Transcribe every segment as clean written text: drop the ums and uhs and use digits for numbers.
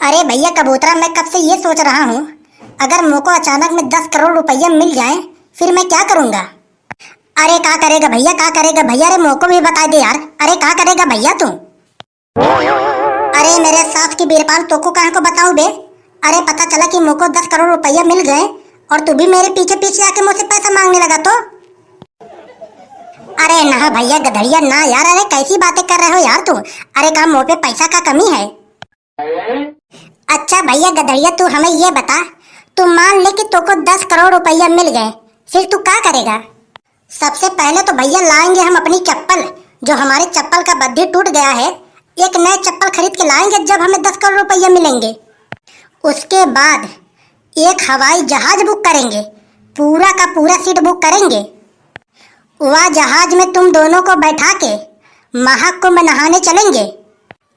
अरे भैया कबूतरा, मैं कब से ये सोच रहा हूँ, अगर मुझको अचानक में 10 करोड़ रुपया मिल जाए फिर मैं क्या करूँगा। अरे क्या करेगा भैया, क्या करेगा भैया, अरे मुझको भी बता दे यार। अरे क्या करेगा भैया तू। अरे मेरे साथ की बीरपाल, तो को कहाँ को बताऊँ बे। अरे पता चला कि मुझको 10 करोड़ रुपया मिल गए और तू भी मेरे पीछे पीछे आके मुझसे पैसा मांगने लगा तो। अरे ना भैया गधड़िया ना यार, अरे कैसी बातें कर रहे हो यार तू। अरे काम मुँह पे पैसा का कमी है। अच्छा भैया गधड़िया, तू हमें ये बता, तू मान ले कि तुमको 10 करोड़ रुपया मिल गए, फिर तू क्या करेगा। सबसे पहले तो भैया लाएंगे हम अपनी चप्पल, जो हमारे चप्पल का बद्दी टूट गया है, एक नए चप्पल खरीद के लाएंगे जब हमें 10 करोड़ रुपया मिलेंगे। उसके बाद एक हवाई जहाज बुक करेंगे, पूरा का पूरा सीट बुक करेंगे। वह जहाज में तुम दोनों को बैठा के महाकुंभ नहाने चलेंगे।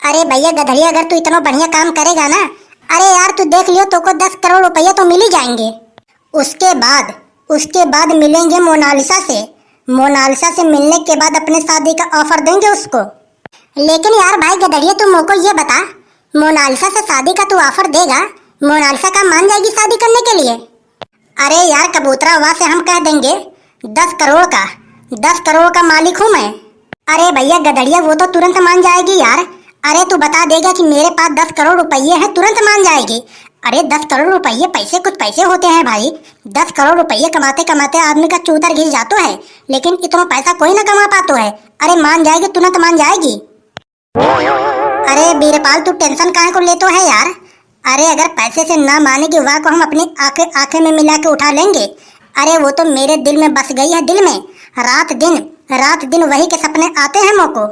अरे भैया गधड़िया, अगर तू इतना बढ़िया काम करेगा ना, अरे यार तू देख लियो, तुमको 10 करोड़ रुपया तो मिल ही जाएंगे। उसके बाद मिलेंगे मोनालिसा से। मोनालिसा से मिलने के बाद अपने शादी का ऑफर देंगे उसको। लेकिन यार भाई गधड़िया, तू मुझको ये बता, मोनालिसा से शादी का तू ऑफर देगा, मोनालिसा का मान जाएगी शादी करने के लिए। अरे यार कबूतरा, वहां से हम कह देंगे 10 करोड़ का मालिक हूँ मैं। अरे भैया गधड़िया, वो तो तुरंत मान जाएगी यार। अरे तू बता देगा कि मेरे पास 10 करोड़ रुपये हैं, तुरंत मान जाएगी। अरे 10 करोड़ रुपये पैसे कुछ पैसे होते हैं भाई। 10 करोड़ रुपये कमाते कमाते आदमी का चूतर घिस जातो है, लेकिन इतना पैसा कोई ना कमा पातो है। अरे मान जाएगी, तुरंत मान जाएगी। अरे बीरपाल, तू टेंशन काहे को लेतो है यार। अरे अगर पैसे से ना मानेगी, वह को हम अपनी आंखें में मिला के उठा लेंगे। अरे वो तो मेरे दिल में बस गई है, दिल में रात दिन वही के सपने आते हैं मोको।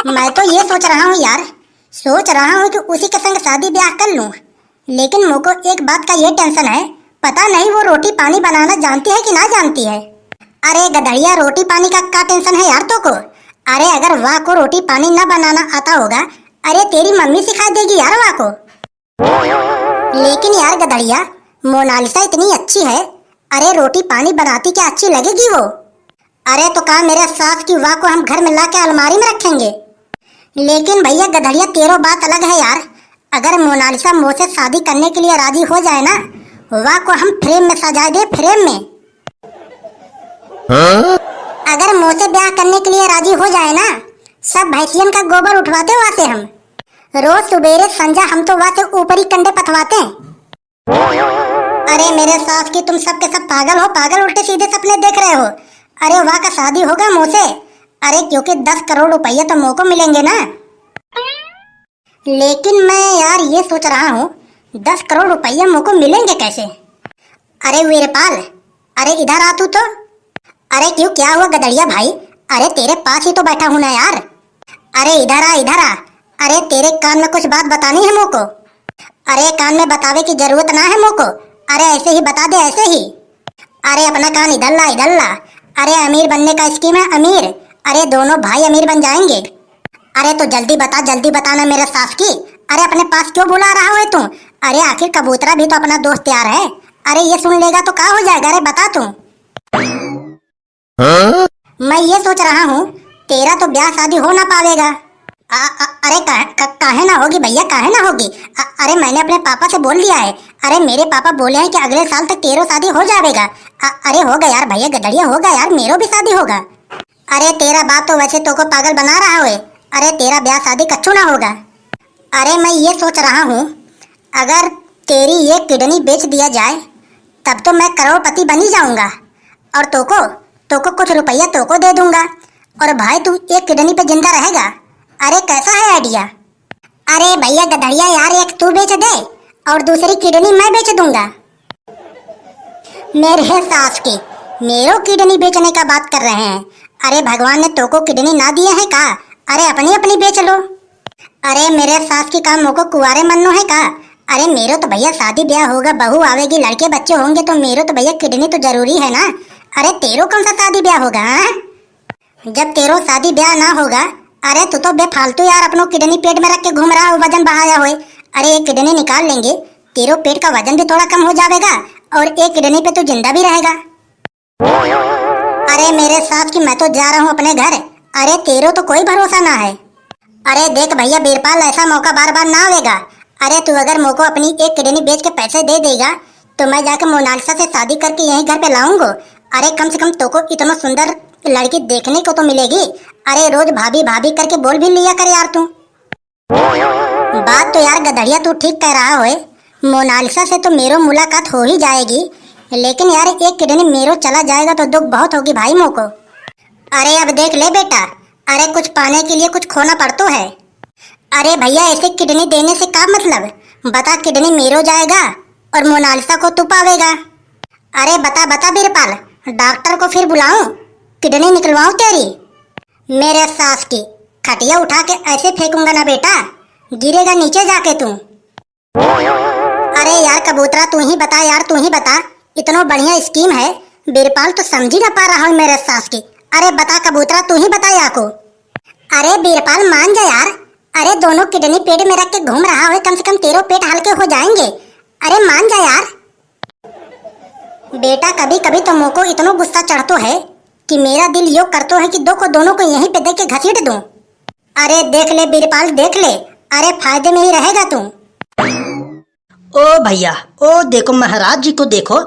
मैं तो ये सोच रहा हूँ यार, कि उसी के संग शादी ब्याह कर लूं। लेकिन मुझको एक बात का ये टेंशन है, पता नहीं वो रोटी पानी बनाना जानती है कि ना जानती है। अरे गधड़िया, रोटी पानी का क्या टेंशन है यार तो को। अरे अगर वाह को रोटी पानी ना बनाना आता होगा, अरे तेरी मम्मी सिखा देगी यार वाह को। लेकिन यार गधड़िया, मोनालिसा इतनी अच्छी है, अरे रोटी पानी बनाती क्या अच्छी लगेगी वो। अरे तो कहा मेरे सास की वाह को हम घर में ला के अलमारी में रखेंगे। लेकिन भैया गधड़िया, तेरो बात अलग है यार। अगर मोनालिसा मुझसे शादी करने के लिए राजी हो जाए ना, वाह को हम फ्रेम में सजा दे, फ्रेम में। अगर मुझसे ब्याह करने के लिए राजी हो जाए ना, सब भैंसियन का गोबर उठवाते वहां से हम। रोज सुबेरे संजा हम तो वहां से ऊपरी कंडे पथवाते हैं। अरे मेरे सास की, तुम सब के सब पागल हो, पागल, उल्टे सीधे सपने देख रहे हो। अरे वाह का शादी होगा मुझसे। अरे क्योंकि 10 करोड़ रुपया तो मुझको मिलेंगे ना। लेकिन मैं यार ये सोच रहा हूँ, 10 करोड़ रुपया मुझको मिलेंगे कैसे। अरे वीरपाल, अरे इधर आ तू तो। अरे क्यों, क्या हुआ गधड़िया भाई। अरे तेरे पास ही तो बैठा हूँ ना यार। अरे इधर आ, इधर आ। अरे तेरे कान में कुछ बात बतानी है मुझको। अरे कान में बतावे की जरूरत ना है मुझको, अरे ऐसे ही बता दे, ऐसे ही। अरे अपना कान इधर ला, इधर ला। अरे अमीर बनने का स्कीम है, अमीर। अरे दोनों भाई अमीर बन जाएंगे। अरे तो जल्दी बताना मेरे सास की। अरे अपने पास क्यों बुला रहा है तू। अरे आखिर कबूतरा भी तो अपना दोस्त यार है। अरे ये सुन लेगा तो क्या हो जाएगा। अरे बता तू। मैं ये सोच रहा हूँ, तेरा तो ब्याह शादी हो ना पावेगा। अरे काहे ना होगी भैया, काहे ना होगी। अरे मैंने अपने पापा से बोल लिया है। अरे मेरे पापा बोले हैं कि अगले साल तक तेरो शादी हो जाएगा। अरे होगा यार भैया गधड़िया, होगा यार, मेरो भी शादी होगा। अरे तेरा बाप तो वैसे तो को पागल बना रहा है। अरे तेरा ब्याह शादी कच्चू ना होगा। अरे मैं ये सोच रहा हूँ, अगर तेरी ये किडनी बेच दिया जाए तब तो मैं करोड़पति बन ही जाऊंगा, और तोको कुछ रुपया तोको दे दूंगा, और भाई तू एक किडनी पे जिंदा रहेगा। अरे कैसा है आइडिया। अरे भैया गधड़िया यार, एक तू बेच दे और दूसरी किडनी मैं बेच दूंगा। मेरे सास की मेरो किडनी बेचने का बात कर रहे हैं। अरे भगवान ने तोको किडनी ना दिए है का। अरे अपनी अपनी बेच लो। अरे मेरे सास की काम मोको कुंवारे मन्नो है का। अरे मेरो तो भैया शादी ब्याह होगा, बहू आवेगी, लड़के बच्चे होंगे, तो मेरो तो भैया किडनी तो जरूरी है ना। अरे तेरो कौन सा शादी ब्याह होगा। जब तेरो शादी ब्याह ना होगा, अरे तू तो बेफालतू यार अपनो किडनी पेट में रख के घूम रहा हो, वजन बढ़ाया हुए। अरे एक किडनी निकाल लेंगे, तेरो पेट का वजन भी थोड़ा कम हो जाएगा, और एक किडनी पे तू जिंदा भी रहेगा। अरे मेरे साथ की मैं तो जा रहा हूँ अपने घर। अरे तेरो तो कोई भरोसा ना है। अरे देख भैया बीरपाल, ऐसा मौका बार बार ना आवेगा। अरे तू अगर मोको अपनी एक किडनी बेच के पैसे दे देगा तो मैं जाकर मोनालिसा से शादी करके यहीं घर पे लाऊंगा। अरे कम से कम तोको इतना सुंदर लड़की देखने को तो मिलेगी। अरे रोज भाभी भाभी करके बोल भी लिया कर यार तू। बात तो यार गधड़िया तू ठीक कह रहा है। मोनालिसा से तो मेरो मुलाकात हो ही जाएगी, लेकिन यार एक किडनी मेरो चला जाएगा तो दुख बहुत होगी भाई मोको। अरे अब देख ले बेटा, अरे कुछ पाने के लिए कुछ खोना पड़तो है। अरे भैया ऐसे किडनी देने से क्या मतलब? बता, किडनी मेरो जाएगा और मोनालिसा को तू पावेगा। अरे बता बता बीरपाल, डॉक्टर को फिर बुलाऊं, किडनी निकलवाऊं तेरी? मेरे सास की खटिया उठा के ऐसे फेंकूंगा ना बेटा, गिरेगा नीचे जाके तू। अरे यार कबूतरा तू ही बता यार, तू ही बता, इतना बढ़िया स्कीम है, बीरपाल तो समझ ही ना पा रहा हूँ मेरे सास की। अरे बता कबूतरा, तू ही बता यार को। अरे बीरपाल मान जा यार, अरे दोनों किडनी पेट में रख के घूम रहा है, कम से कम तेरे पेट हल्के हो जाएंगे। अरे मान जा यार। बेटा कभी कभी तो मोको इतना गुस्सा चढ़तो है कि मेरा दिल यो करतो है कि दो को दोनों को यहीं पे देख के घसीट दूं। अरे देख ले बीरपाल देख ले, अरे फायदे में ही रहेगा तू। ओ भैया, ओ देखो महाराज जी को देखो,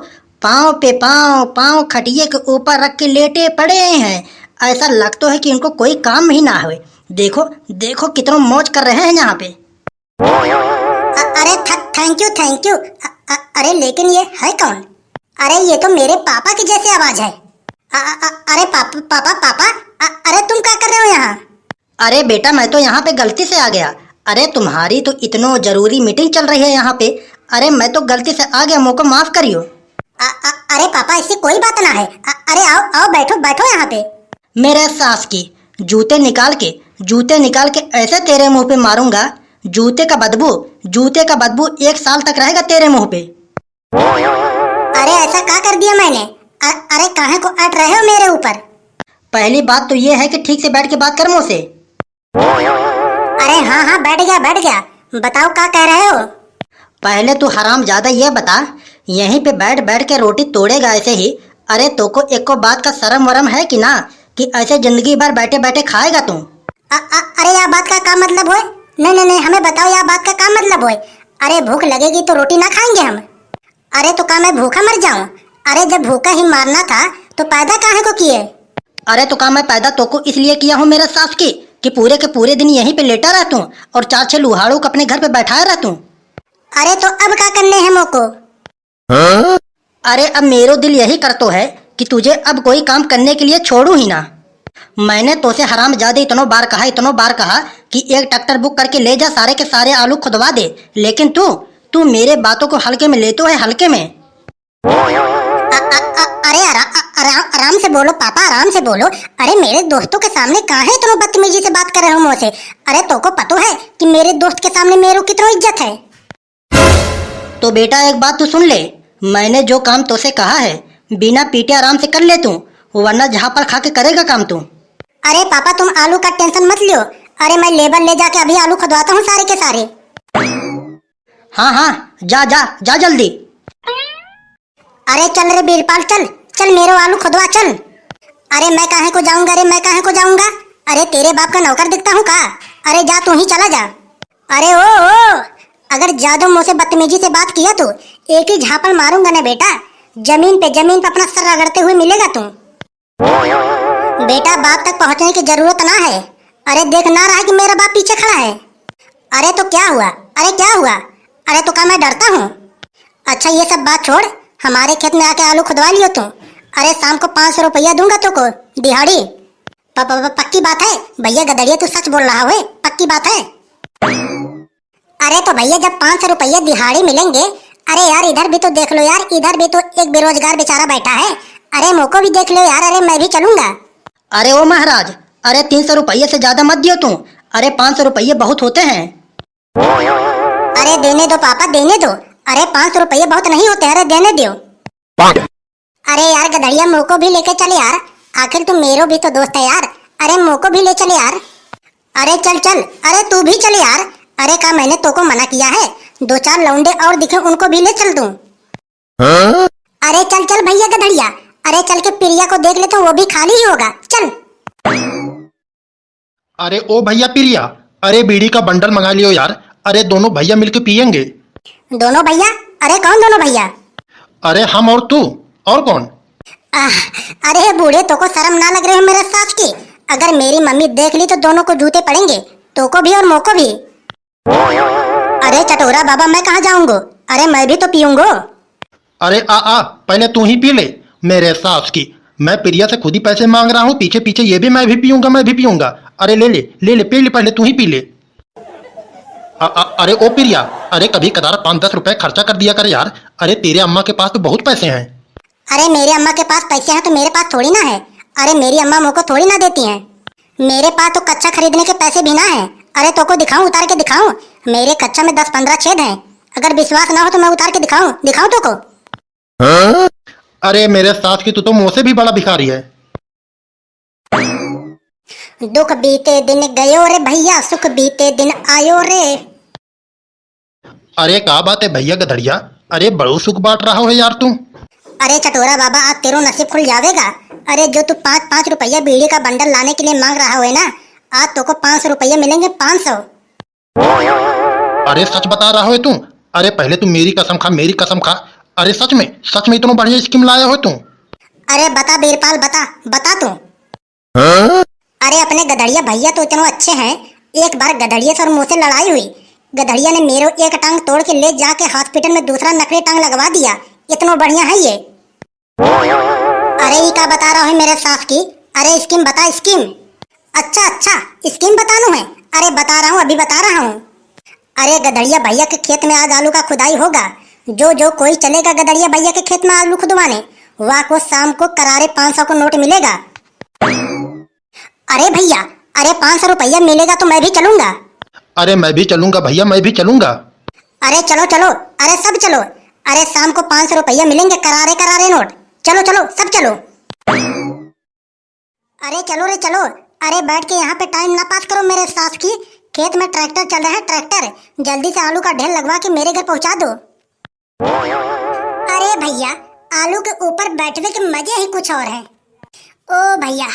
पाँव पे पाँव, पाँव खटिए के ऊपर रख के लेटे पड़े हैं। ऐसा लगता है कि इनको कोई काम ही ना हुए। देखो देखो कितना मौज कर रहे हैं यहाँ पे। अरे थैंक यू थैंक यू। अरे लेकिन ये है कौन? अरे ये तो मेरे पापा की जैसी आवाज है। अरे पापा पापा पापा, अरे तुम क्या कर रहे हो यहाँ? अरे बेटा मैं तो यहाँ पे गलती से आ गया। अरे तुम्हारी तो इतनो जरूरी मीटिंग चल रही है यहाँ पे। अरे मैं तो गलती से आ गया, मुझको माफ करियो। अरे पापा ऐसी कोई बात ना है। अरे आओ आओ बैठो बैठो यहाँ पे। मेरे सास की जूते निकाल के ऐसे तेरे मुंह पे मारूंगा, जूते का बदबू 1 साल तक रहेगा तेरे मुंह पे। अरे ऐसा क्या कर दिया मैंने? अरे काहे को अट रहे हो मेरे ऊपर? पहली बात तो ये है कि ठीक से बैठ के बात कर मुझसे। अरे हाँ हाँ बैठ गया, बताओ क्या कह रहे हो? पहले तू हराम ज्यादा ये बता, यहीं पे बैठ बैठ के रोटी तोड़ेगा ऐसे ही? अरे तो को एक को बात का शर्म वरम है कि ना, कि ऐसे जिंदगी भर बैठे बैठे खाएगा तू? अरे यह बात का क्या मतलब है? नहीं हमें बताओ यह बात का क्या मतलब है? अरे भूख लगेगी तो रोटी ना खाएंगे हम? अरे तो क्या मैं भूखा मर जाऊं? अरे जब भूखा ही मारना था तो पैदा काहे को किए? अरे तो क्या मैं पैदा तो को इसलिए किया हूँ मेरे सास की, कि पूरे के पूरे दिन यहीं पे लेटा रहता हूँ और 4-6 लुहाड़ों को अपने घर पे बैठाया रहता हूँ। अरे तो अब क्या करने हैं मोको? अरे अब मेरो दिल यही करतो है कि तुझे अब कोई काम करने के लिए छोड़ू ही ना। मैंने तो से हराम ज्यादा इतनो बार कहा कि एक ट्रैक्टर बुक करके ले जा, सारे के सारे आलू खुदवा दे, लेकिन तू मेरे बातों को हल्के में लेतो है, हल्के में। अरे आराम से बोलो पापा, आराम से बोलो। अरे मेरे दोस्तों के सामने कहाँ है तुम बदतमीजी से बात कर रहे हो मुझसे? अरे तो को पता है कि मेरे दोस्त के सामने मेरो कितना इज्जत है? तो बेटा एक बात तू सुन ले, मैंने जो काम तो से कहा है बिना पीटे आराम से कर ले तू, वरना जहाँ पर खा के करेगा काम तू। अरे पापा तुम आलू का टेंशन मत लियो। अरे मैं लेबर ले जाके अभी आलू खुदवाता हूँ सारे के सारे। हाँ जा जा जा जल्दी। अरे चल रे बीरपाल, चल चल मेरो आलू खुदवा चल। अरे मैं काहे को जाऊंगा? अरे तेरे बाप का नौकर दिखता हूँ का? अरे जा तू ही चला जा। अरे ओ अगर ज्यादा मुझसे बदतमीजी से बात किया तो एक ही झापड़ मारूंगा ना बेटा, जमीन पे अपना सर रगड़ते हुए मिलेगा तू। बेटा बाप तक पहुंचने की जरूरत ना है। अरे देख ना रहा है कि मेरा बाप पीछे खड़ा है? अरे तो क्या हुआ? अरे तो क्या मैं डरता हूँ? अच्छा ये सब बात छोड़, हमारे खेत में आके आलू खुदवा लियो तू। अरे शाम को 500 रुपया दूंगा तो को दिहाड़ी। पक्की बात है भैया गदड़िया, तू सच बोल रहा है? पक्की बात है? अरे तो भैया जब 500 रुपया दिहाड़ी मिलेंगे, अरे यार इधर भी तो देख लो यार, इधर भी तो एक बेरोजगार बेचारा बैठा है। अरे मोको भी देख लो यार, अरे मैं भी चलूंगा। अरे ओ महाराज, अरे 300 रुपये से ज्यादा मत दियो तू। अरे 500 रुपये बहुत होते हैं। अरे देने दो पापा देने दो। अरे 500 रुपये बहुत नहीं होते, अरे देने दो। अरे यार गधड़िया मोको भी लेके चले यार, आखिर तुम मेरो भी तो दोस्त है यार। अरे मोको भी ले चले यार। अरे चल चल, अरे तू भी चले यार। अरे का मैंने तो को मना किया है? 2-4 लौंडे और दिखे उनको भी ले चल दूं। अरे चल चल भैया गधड़िया, अरे चल के प्रिया को देख ले तो वो भी खाली ही होगा, चल। अरे ओ भैया प्रिया, अरे बीड़ी का बंडल मंगा लियो यार। अरे दोनों भैया मिलके पियेंगे। दोनों भैया? अरे कौन दोनों भैया? अरे हम और तू, और कौन? आह, अरे बूढ़े, तो को शर्म ना लग रही है मेरे सास की? अगर मेरी मम्मी देख ली तो दोनों को जूते पड़ेंगे, तो को भी और मोको भी। अरे चटोरा बाबा, मैं कहाँ जाऊंगा? अरे मैं भी तो पीऊंगा। अरे आ पहले तू ही पी ले। मेरे सास की, मैं प्रिया से खुद ही पैसे मांग रहा हूँ, पीछे पीछे ये भी मैं भी पीऊंगा, मैं भी पीऊंगा। अरे ले ले ले ले, पी ले, पहले तू ही पी ले। अरे ओ प्रिया, अरे कभी कदार 5-10 रुपए खर्चा कर दिया कर यार। अरे तेरे अम्मा के पास तो बहुत पैसे हैं। अरे मेरे अम्मा के पास पैसे हैं तो मेरे पास थोड़ी ना है। अरे मेरी अम्मा मुझको थोड़ी ना देती हैं। मेरे पास तो कच्चा खरीदने के पैसे भी ना है। अरे तो को दिखाऊं, उतार के दिखाऊं? मेरे कच्चा में 10-15 छेद हैं। अगर विश्वास ना हो तो मैं उतार के दिखाऊं दिखाऊं तो को? अरे मेरे सास की, तू तो मुझसे भी बड़ा भिखारी है। दुख बीते दिन गयो रे भैया, सुख बीते दिन आयो रे। अरे क्या बात है भैया गधड़िया, अरे बड़ो सुख बांट रहा है यार तू। अरे चटोरा बाबा, आज तेरो नसीब खुल जावेगा। अरे जो तू 5-5 रुपया बीड़ी का बंडल लाने के लिए मांग रहा हो ना, आज तो को 500 रुपया मिलेंगे, 500। अरे सच बता रहा है तू? अरे पहले तू मेरी कसम खा, मेरी कसम खा। अरे सच में इतना बढ़िया स्कीम लाया हो तू? अरे बता बीरपाल, बता बता तू। अरे अपने गधड़िया भैया तो इतने अच्छे हैं। एक बार गधड़िया से और मुझसे लड़ाई हुई। गधड़िया ने मेरे एक टांग तोड़ के ले जाके हॉस्पिटल में दूसरा नकली टांग लगवा दिया। इतना बढ़िया है ये। अरे ये क्या बता रहा है मेरे सास की? अरे स्कीम बता, स्कीम। अच्छा स्कीम बतानू है? अरे बता रहा हूँ, अभी बता रहा हूँ। अरे गधड़िया भैया के खेत में आज आलू का खुदाई होगा। जो कोई चलेगा गधड़िया भैया के खेत में आलू खुदवाने, वह को शाम को करारे 500 को नोट मिलेगा। अरे भैया, अरे 500 रुपया मिलेगा तो मैं भी चलूंगा। अरे मैं भी चलूंगा भैया, मैं भी चलूंगा। अरे चलो चलो, अरे सब चलो। अरे शाम को 500 रुपया मिलेंगे, करारे करारे नोट। चलो चलो, सब चलो। अरे चलो रे चलो। अरे बैठ के यहाँ पे टाइम ना पास करो मेरे सास की। खेत में ट्रैक्टर चल रहा है, ट्रैक्टर। जल्दी से आलू का ढेर लगवा के मेरे घर पहुँचा दो। अरे भैया, आलू के ऊपर बैठने के मजे ही कुछ और हैं। ओ भैया,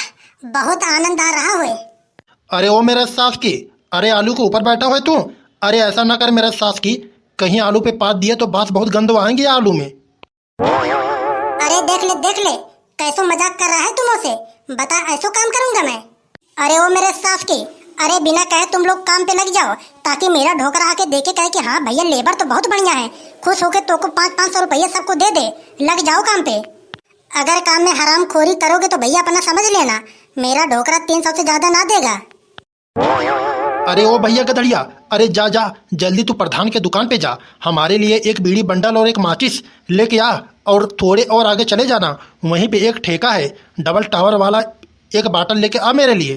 बहुत आनंद आ रहा है। अरे ओ मेरे सास की, अरे आलू के ऊपर बैठा है तू? अरे ऐसा ना कर मेरे सास की, कहीं आलू पे पात दिए तो बांस बहुत गंद आएंगे आलू में। अरे देख ले कैसो मजाक कर रहा है तुम उसे। बता, ऐसो काम करूंगा मैं? अरे ओ मेरे सास की, अरे बिना कहे तुम लोग काम पे लग जाओ, ताकि मेरा ढोकर आके देखे कहे कि हाँ भैया लेबर तो बहुत बढ़िया है। खुश होके तो को 500-500 रुपया सबको दे दे। लग जाओ काम पे। अगर काम में हराम खोरी करोगे तो भैया अपना समझ लेना, मेरा ढोकरा 300 से ज्यादा ना देगा। अरे ओ भैया गधड़िया, अरे जा जा जल्दी तू प्रधान के दुकान पे जा, हमारे लिए एक बीड़ी बंडल और एक माचिस लेके आ, और थोड़े और आगे चले जाना, वहीं पे एक ठेका है डबल टावर वाला, एक बाटल लेके आ मेरे लिए।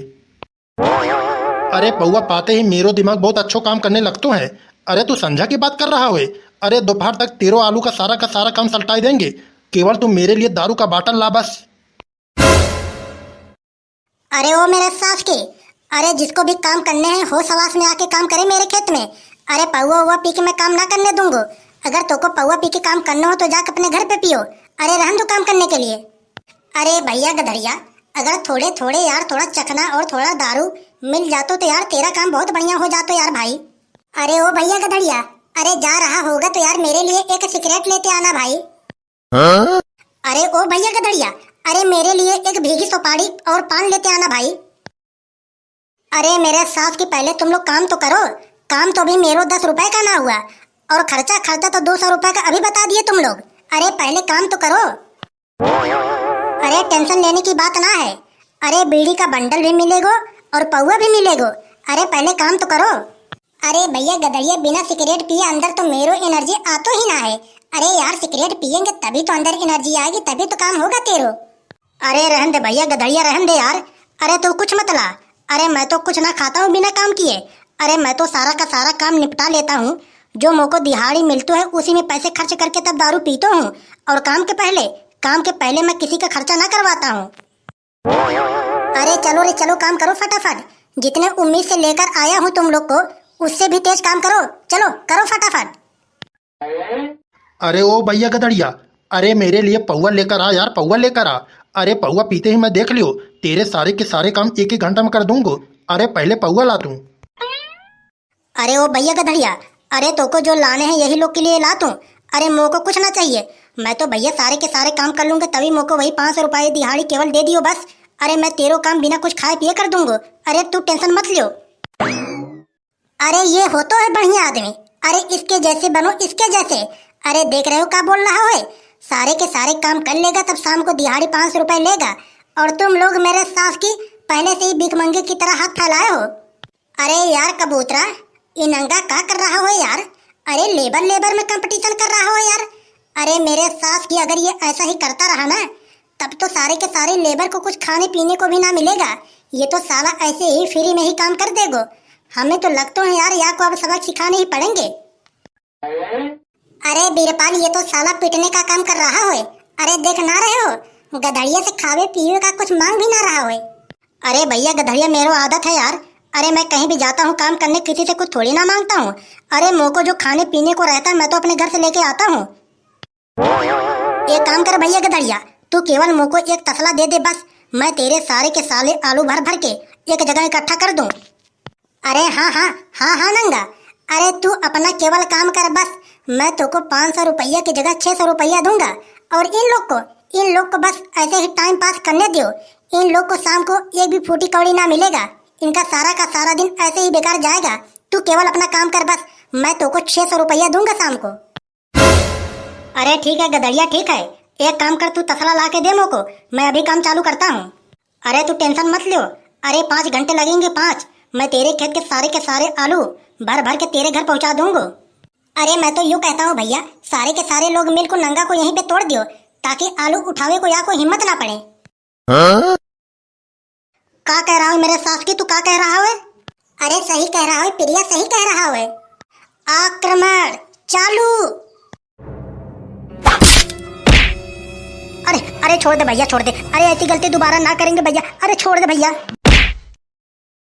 अरे पौवा पाते ही मेरो दिमाग बहुत अच्छो काम करने लगतो है। अरे तू संध्या की बात कर रहा है? अरे दोपहर तक तेरो आलू का सारा काम सल्टाई देंगे, केवल तू मेरे लिए दारू का बाटल ला बस। अरे ओ मेरे सास की, अरे जिसको भी काम करने हैं होश हवास में आके काम करे मेरे खेत में। अरे पौवा हुआ पी के मैं काम ना करने दूंगा। अगर तो को पौवा पी के काम करना हो तो जाकर अपने घर पे पियो। अरे रहन दो काम करने के लिए। अरे भैया गधड़िया, अगर थोड़े थोड़े यार थोड़ा चखना और थोड़ा दारू मिल जातो तो यार तेरा काम बहुत बढ़िया हो जातो यार भाई। अरे ओ भैया गधड़िया, अरे जा रहा होगा तो यार मेरे लिए एक सिगरेट लेते आना भाई। अरे ओ भैया गधड़िया, अरे मेरे लिए एक भीगी सुपारी और पान लेते आना भाई। अरे मेरे सास की, पहले तुम लोग काम तो करो। काम तो भी मेरो 10 रुपए का ना हुआ, और खर्चा तो 200 रुपए का अभी बता दिए तुम लोग। अरे पहले काम तो करो। अरे टेंशन लेने की बात ना है। अरे बीड़ी का बंडल भी मिलेगो और पौवा भी मिलेगो। अरे पहले काम तो करो। अरे भैया गधड़िया, बिना सिगरेट पिए अंदर तो मेरो एनर्जी आतो ही ना है। अरे यार सिगरेट पियेंगे तभी तो अंदर एनर्जी आएगी, तभी तो काम होगा तेरो। अरे रहन दे भैया गधड़िया, रहन दे यार। अरे तू कुछ मत ला। अरे मैं तो कुछ ना खाता हूँ बिना काम किए। अरे मैं तो सारा का सारा काम निपटा लेता हूँ। जो मोको दिहाड़ी मिलतो है उसी में पैसे खर्च करके तब दारू पीता हूँ, और काम के पहले मैं किसी का खर्चा ना करवाता हूँ। अरे चलो रे चलो, काम करो फटाफट। जितने उम्मीद से लेकर आया हूँ तुम लोग को, उससे भी तेज काम करो। चलो करो फटाफट। अरे ओ भैया गधड़िया, अरे मेरे लिए पौवा लेकर आ यार, पौवा लेकर आ। अरे पौवा पीते ही मैं देख लियो तेरे सारे के सारे काम 1-1 घंटा में कर दूंगा। अरे पहले पौवा ला तू। अरे ओ भैया गधड़िया, अरे तो को जो लाने हैं यही लोग के लिए ला तू। अरे मोह को कुछ ना चाहिए, मैं तो भैया सारे के सारे काम कर लूंगा, तभी मोह को वही 500 रुपये दिहाड़ी केवल दे दियो बस। अरे मैं तेरो काम बिना कुछ खाए पिए कर दूंगा। अरे तू टेंशन मत लियो। अरे ये हो तो है बढ़िया आदमी, अरे इसके जैसे बनो, इसके जैसे। अरे देख रहे हो क्या बोल रहा हो, सारे के सारे काम कर लेगा तब शाम को दिहाड़ी 500 रुपये लेगा, और तुम लोग मेरे सास की पहले से ही भिखमंगे की तरह हाथ फैलाए हो। अरे यार कबूतरा, ये नंगा क्या कर रहा हो यार? अरे लेबर लेबर में कंपटीशन कर रहा हो यार। अरे मेरे सास की अगर ये ऐसा ही करता रहा ना, तब तो सारे के सारे लेबर को कुछ खाने पीने को भी ना मिलेगा। ये तो साला ऐसे ही फ्री में ही काम कर देगो। हमें तो लगता है यार या को अब सबक सिखाने ही पड़ेंगे। अरे बीरपाल, ये तो साला पिटने का काम कर रहा हो। अरे देख ना रहे हो, गधड़िया से खावे पीवे का कुछ मांग भी ना रहा हो। अरे भैया गधड़िया, मेरो आदत है यार। अरे मैं कहीं भी जाता हूँ काम करने, किसी से कुछ थोड़ी ना मांगता हूँ। अरे मोह को जो खाने पीने को रहता है मैं तो अपने घर से लेके आता हूँ। एक काम कर भैया गधड़िया, तू केवल मोह को एक तसला दे दे बस, मैं तेरे सारे के साले आलू भर भर के एक जगह इकट्ठा कर दूं। अरे हाँ हाँ हाँ हाँ नंगा, अरे तू अपना केवल काम कर बस, मैं तो को 500 रुपया की जगह 600 रुपया दूंगा। और इन लोग को बस ऐसे ही टाइम पास करने दियो। इन लोग को शाम को एक भी फूटी कौड़ी ना मिलेगा, इनका सारा का सारा दिन ऐसे ही बेकार जाएगा। तू केवल अपना काम कर बस, मैं तो को 600 रुपया दूंगा शाम को। अरे ठीक है गधड़िया, ठीक है, एक काम कर, तू तसला ला के दे मोको, मैं अभी काम चालू करता हूँ। अरे तू टेंशन मत लियो, अरे 5 घंटे लगेंगे, 5, मैं तेरे खेत के सारे आलू भर भर के तेरे घर पहुँचा दूंगा। अरे मैं तो यूँ कहता हूँ भैया, सारे के सारे लोग मिल को नंगा को यहीं पे तोड़ दियो, ताकि आलू उठावे को या को हिम्मत ना पड़े। क्या कह रहा है मेरे सास की, तू क्या कह रहा है? अरे सही कह रहा है प्रिया, सही कह रहा है। आक्रमण चालू। अरे अरे छोड़ दे भैया, छोड़ दे, अरे ऐसी गलती दोबारा ना करेंगे भैया, अरे छोड़ दे भैया।